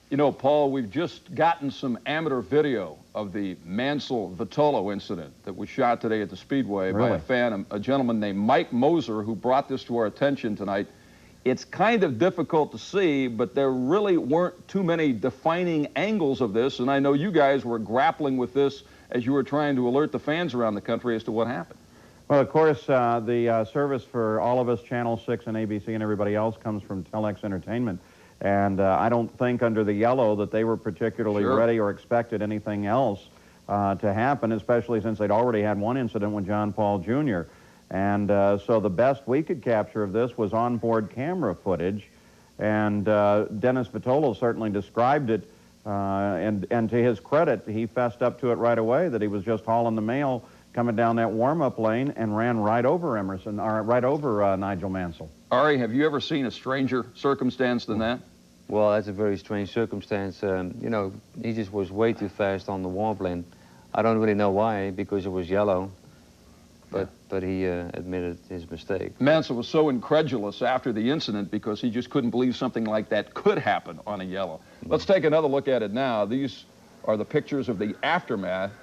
You know, Paul, we've just gotten some amateur video of the Mansell Vitolo incident that was shot today at the Speedway by a fan, a gentleman named Mike Moser, who brought this to our attention tonight. It's kind of difficult to see, but there really weren't too many defining angles of this, and I know you guys were grappling with this as you were trying to alert the fans around the country as to what happened. Well, of course, the service for all of us, Channel 6 and ABC and everybody else, comes from Telex Entertainment. And I don't think under the yellow that they were particularly ready or expected anything else to happen, especially since they'd already had one incident with John Paul Jr. And so the best we could capture of this was onboard camera footage. And Dennis Vitolo certainly described it. And to his credit, he fessed up to it right away that he was just hauling the mail coming down that warm-up lane and ran right over Nigel Mansell. Ari, have you ever seen a stranger circumstance than that? Well, that's a very strange circumstance. You know, he just was way too fast on the warm lane. I don't really know why, because it was yellow, but he admitted his mistake. Mansell was so incredulous after the incident because he just couldn't believe something like that could happen on a yellow. Let's take another look at it now. These are the pictures of the aftermath.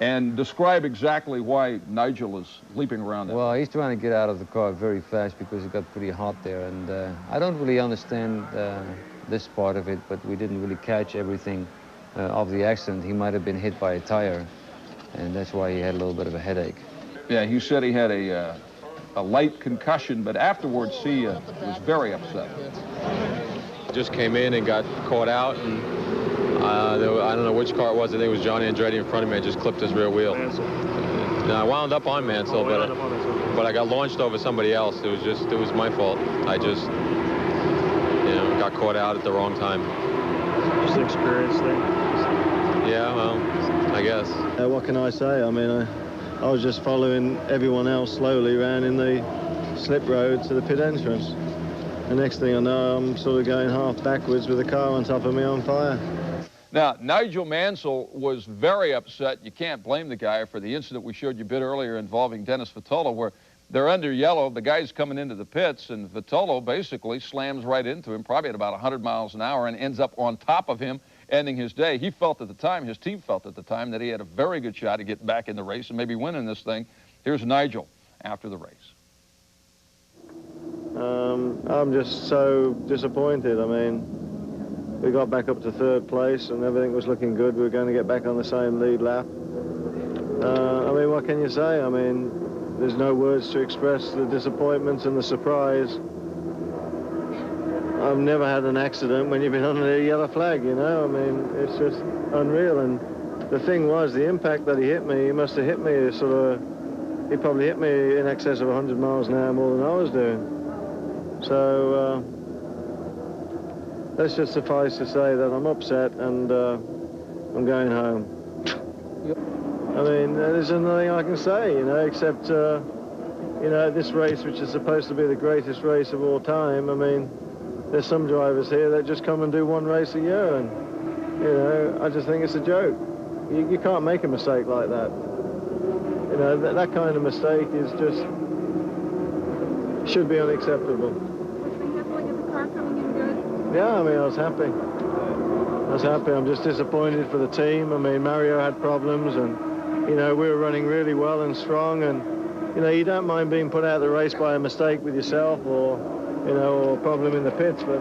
And describe exactly why Nigel is leaping around there. Well, he's trying to get out of the car very fast because it got pretty hot there. And I don't really understand this part of it, but we didn't really catch everything of the accident. He might have been hit by a tire, and that's why he had a little bit of a headache. Yeah, he said he had a light concussion, but afterwards he was very upset. Just came in and got caught out, and I don't know which car it was. I think it was Johnny Andretti in front of me and just clipped his rear wheel. And I wound up on Mansell, but I got launched over somebody else. It was my fault. I just, you know, got caught out at the wrong time. Just an experience thing. Yeah, well, I guess. What can I say? I mean, I was just following everyone else slowly around in the slip road to the pit entrance. The next thing I know, I'm sort of going half backwards with the car on top of me on fire. Now, Nigel Mansell was very upset. You can't blame the guy for the incident we showed you a bit earlier involving Dennis Vitolo, where they're under yellow, the guy's coming into the pits, and Vitolo basically slams right into him, probably at about 100 miles an hour, and ends up on top of him, ending his day. He felt at the time, his team felt at the time, that he had a very good shot to get back in the race and maybe winning this thing. Here's Nigel after the race. I'm just so disappointed. I mean, we got back up to third place and everything was looking good. We were going to get back on the same lead lap. I mean, what can you say? I mean, there's no words to express the disappointment and the surprise. I've never had an accident when you've been under a yellow flag, you know? I mean, it's just unreal. And the thing was, the impact that he hit me, he must have hit me sort of, he probably hit me in excess of 100 miles an hour more than I was doing. So, let's just suffice to say that I'm upset and I'm going home. I mean, there's nothing I can say, you know, except, you know, this race, which is supposed to be the greatest race of all time, I mean, there's some drivers here that just come and do one race a year, and, you know, I just think it's a joke. You can't make a mistake like that. You know, that kind of mistake is just, should be unacceptable. Yeah, I mean, I was happy. I was happy. I'm just disappointed for the team. I mean, Mario had problems, and, you know, we were running really well and strong, and, you know, you don't mind being put out of the race by a mistake with yourself or, you know, or a problem in the pits, but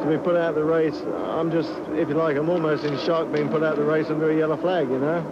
to be put out of the race, I'm just, if you like, I'm almost in shock being put out of the race under a yellow flag, you know?